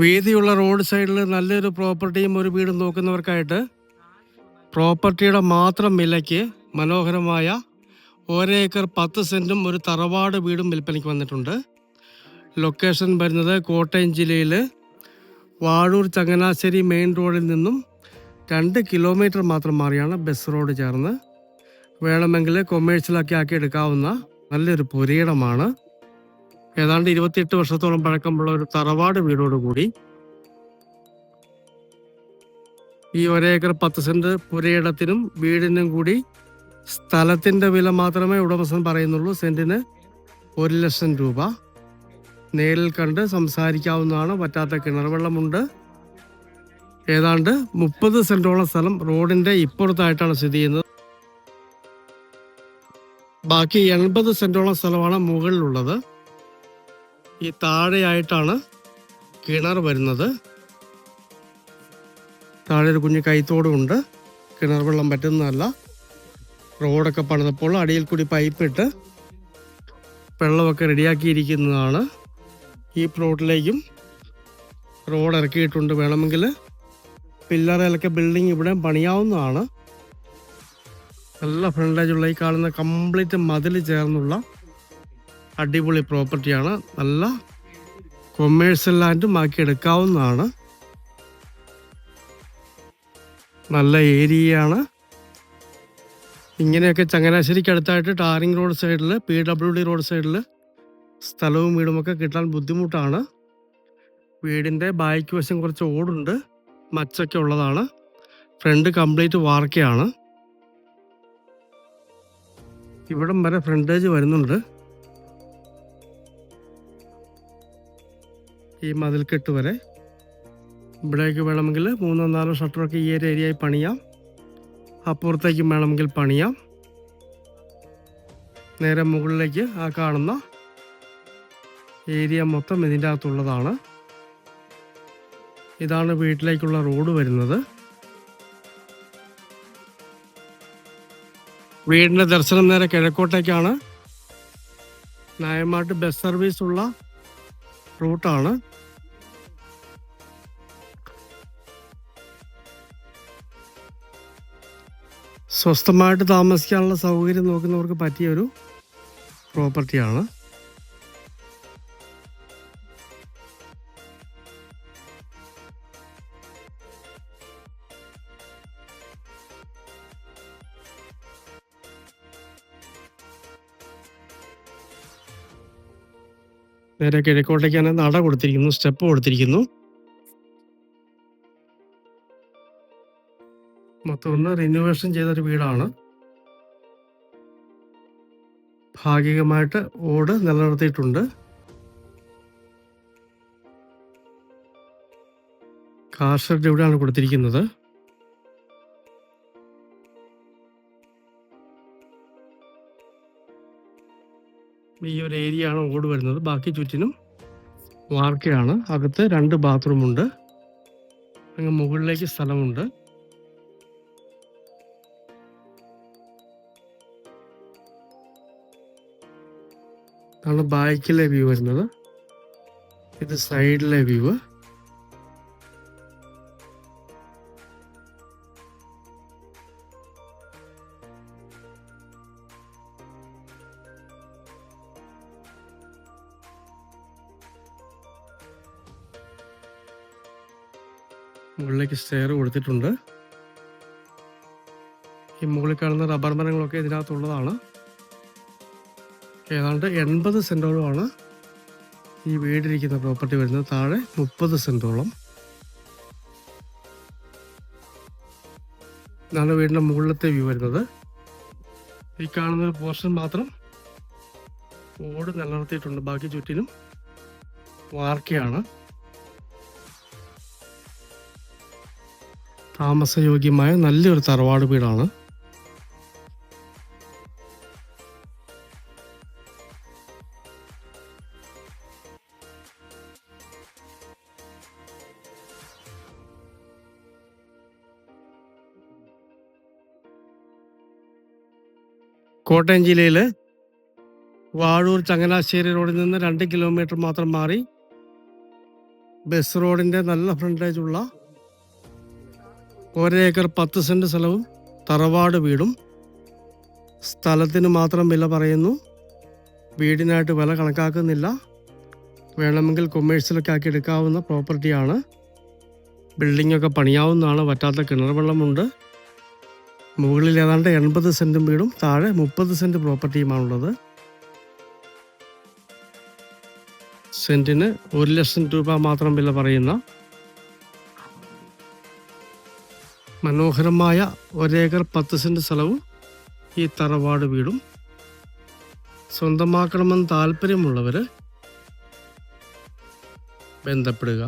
വീതിയുള്ള റോഡ് സൈഡിൽ നല്ലൊരു പ്രോപ്പർട്ടിയും ഒരു വീടും നോക്കുന്നവർക്കായിട്ട് പ്രോപ്പർട്ടിയുടെ മാത്രം വിലയ്ക്ക് മനോഹരമായ 1 ഏക്കർ 10 സെൻറ്റും ഒരു തറവാട് വീടും വിൽപ്പനയ്ക്ക് വന്നിട്ടുണ്ട്. ലൊക്കേഷൻ വരുന്നത് കോട്ടയം ജില്ലയിൽ വാഴൂർ ചങ്ങനാശ്ശേരി മെയിൻ റോഡിൽ നിന്നും 2 കിലോമീറ്റർ മാത്രം മാറിയാണ് ബസ് റോഡ് ചേർന്ന്. വേണമെങ്കിൽ കൊമേഴ്ഷ്യലാക്കി എടുക്കാവുന്ന നല്ലൊരു പുരയിടമാണ്. ഏതാണ്ട് 28 വർഷത്തോളം പഴക്കമുള്ള ഒരു തറവാട് വീടോടുകൂടി ഈ 1 ഏക്കർ 10 സെന്റ് പുരയിടത്തിനും വീടിനും കൂടി സ്ഥലത്തിൻ്റെ വില മാത്രമേ ഉടമസ്ഥൻ പറയുന്നുള്ളൂ. സെന്റിന് 1 ലക്ഷം രൂപ. നേരിൽ കണ്ട് സംസാരിക്കാവുന്നതാണ്. പറ്റാത്ത കിണർ വെള്ളമുണ്ട്. ഏതാണ്ട് 30 സെന്റോളം സ്ഥലം റോഡിൻ്റെ ഇപ്പുറത്തായിട്ടാണ് സ്ഥിതി ചെയ്യുന്നത്. ബാക്കി 80 സെന്റോളം സ്ഥലമാണ് മുകളിലുള്ളത്. ഈ താഴെയായിട്ടാണ് കിണർ വരുന്നത്. താഴെ ഒരു കുഞ്ഞു കൈത്തോടുമുണ്ട്. കിണർ വെള്ളം പറ്റുന്നതല്ല. റോഡൊക്കെ പണിതപ്പോൾ അടിയിൽ കൂടി പൈപ്പിട്ട് വെള്ളമൊക്കെ റെഡിയാക്കിയിരിക്കുന്നതാണ്. ഈ പ്ലോട്ടിലേക്കും റോഡ് ഇറക്കിയിട്ടുണ്ട്. വേണമെങ്കിൽ പില്ലറയിലൊക്കെ ബിൽഡിംഗ് ഇവിടെ പണിയാവുന്നതാണ്. നല്ല ഫ്രണ്ടേജുള്ള ഈ കാണുന്ന കംപ്ലീറ്റ് മതിൽ ചേർന്നുള്ള അടിപൊളി പ്രോപ്പർട്ടിയാണ്. നല്ല കൊമേഴ്സ്യൽ ലാൻഡും ആക്കി എടുക്കാവുന്നതാണ്. നല്ല ഏരിയയാണ്. ഇങ്ങനെയൊക്കെ ചങ്ങനാശ്ശേരിക്ക് അടുത്തായിട്ട് ടാറിംഗ് റോഡ് സൈഡിൽ PWD റോഡ് സൈഡിൽ സ്ഥലവും വീടുമൊക്കെ കിട്ടാൻ ബുദ്ധിമുട്ടാണ്. വീടിൻ്റെ ബാക്ക് വശം കുറച്ച് ഓടുണ്ട്, മച്ചൊക്കെ ഉള്ളതാണ്. ഫ്രണ്ട് കംപ്ലീറ്റ് വാർക്കയാണ്. ഇവിടം വരെ ഫ്രണ്ടേജ് വരുന്നുണ്ട്. ഈ മതിൽക്കെട്ട് വരെ. ഇവിടേക്ക് വേണമെങ്കിൽ 3-4 ഷട്ടറൊക്കെ ഈ ഒരു ഏരിയയിൽ പണിയാം. അപ്പുറത്തേക്കും വേണമെങ്കിൽ പണിയാം. നേരെ മുകളിലേക്ക് ആ കാണുന്ന ഏരിയ മൊത്തം ഇതിൻ്റെ അകത്തുള്ളതാണ്. ഇതാണ് വീട്ടിലേക്കുള്ള റോഡ് വരുന്നത്. വീടിൻ്റെ ദർശനം നേരെ കിഴക്കോട്ടേക്കാണ്. നായമാട്ട് ബസ് സർവീസ് ഉള്ള റൂട്ടാണ്. സ്വസ്ഥമായിട്ട് താമസിക്കാനുള്ള സൗകര്യം നോക്കുന്നവർക്ക് പറ്റിയൊരു പ്രോപ്പർട്ടിയാണ്. നേരെ കിഴക്കോട്ടേക്കാണ് നട കൊടുത്തിരിക്കുന്നു, സ്റ്റെപ്പ് കൊടുത്തിരിക്കുന്നു. മൊത്തം ഒന്ന് റിനോവേഷൻ ചെയ്തൊരു വീടാണ്. ഭാഗികമായിട്ട് ഓട് നിലനിർത്തിയിട്ടുണ്ട്. കാർ ഷെഡ് ഇവിടെയാണ് കൊടുത്തിരിക്കുന്നത്. ഈ ഒരു ഏരിയ ആണ് ഓട് വരുന്നത്. ബാക്കി ചുറ്റിനും വാർക്കയാണ്. അകത്ത് 2 ബാത്റൂമുണ്ട്. അങ്ങ് മുകളിലേക്ക് സ്ഥലമുണ്ട്. ആണ് ബാക്കിലെ വ്യൂ വരുന്നത്. ഇത് സൈഡിലെ വ്യൂ. മുകളിലേക്ക് സ്റ്റെയർ കൊടുത്തിട്ടുണ്ട്. ഈ മുകളിൽ കാണുന്ന റബ്ബർ മരങ്ങളൊക്കെ ഇതിനകത്തുള്ളതാണ്. ഏതാണ്ട് 80 സെൻറ്റോളമാണ് ഈ വീടിരിക്കുന്ന പ്രോപ്പർട്ടി വരുന്നത്. താഴെ 30 സെൻറ്റോളം. ഇതാണ് വീടിൻ്റെ മുകളിലത്തെ വ്യൂ വരുന്നത്. ഈ കാണുന്ന ഒരു പോർഷൻ മാത്രം ഓട് നിലനിർത്തിയിട്ടുണ്ട്. ബാക്കി ചുറ്റിനും വാർക്കയാണ്. താമസയോഗ്യമായ നല്ലൊരു തറവാട് വീടാണ്. കോട്ടയം ജില്ലയിൽ വാഴൂർ ചങ്ങനാശ്ശേരി റോഡിൽ നിന്ന് 2 കിലോമീറ്റർ മാത്രം മാറി ബസ് റോഡിൻ്റെ നല്ല ഫ്രണ്ടേജുള്ള 1 ഏക്കർ 10 സെൻറ്റ് സ്ഥലവും തറവാട് വീടും. സ്ഥലത്തിന് മാത്രം വില പറയുന്നു, വീടിനായിട്ട് വില കണക്കാക്കുന്നില്ല. വേണമെങ്കിൽ കൊമേഴ്സ്യലൊക്കെ ആക്കി എടുക്കാവുന്ന പ്രോപ്പർട്ടിയാണ്. ബിൽഡിങ്ങൊക്കെ പണിയാവുന്നതാണ്. വറ്റാത്ത കിണർ വെള്ളമുണ്ട്. മുകളിൽ ഏതാണ്ട് 80 സെൻറ്റും വീടും താഴെ 30 സെൻറ്റ് പ്രോപ്പർട്ടിയുമാണുള്ളത്. സെൻറ്റിന് 1 ലക്ഷം രൂപ മാത്രം വില പറയുന്ന മനോഹരമായ 1 ഏക്കർ 10 സെൻറ്റ് സ്ഥലവും ഈ തറവാട് വീടും. സ്വന്തമാക്കണമെന്ന് താല്പര്യമുള്ളവർ ബന്ധപ്പെടുക.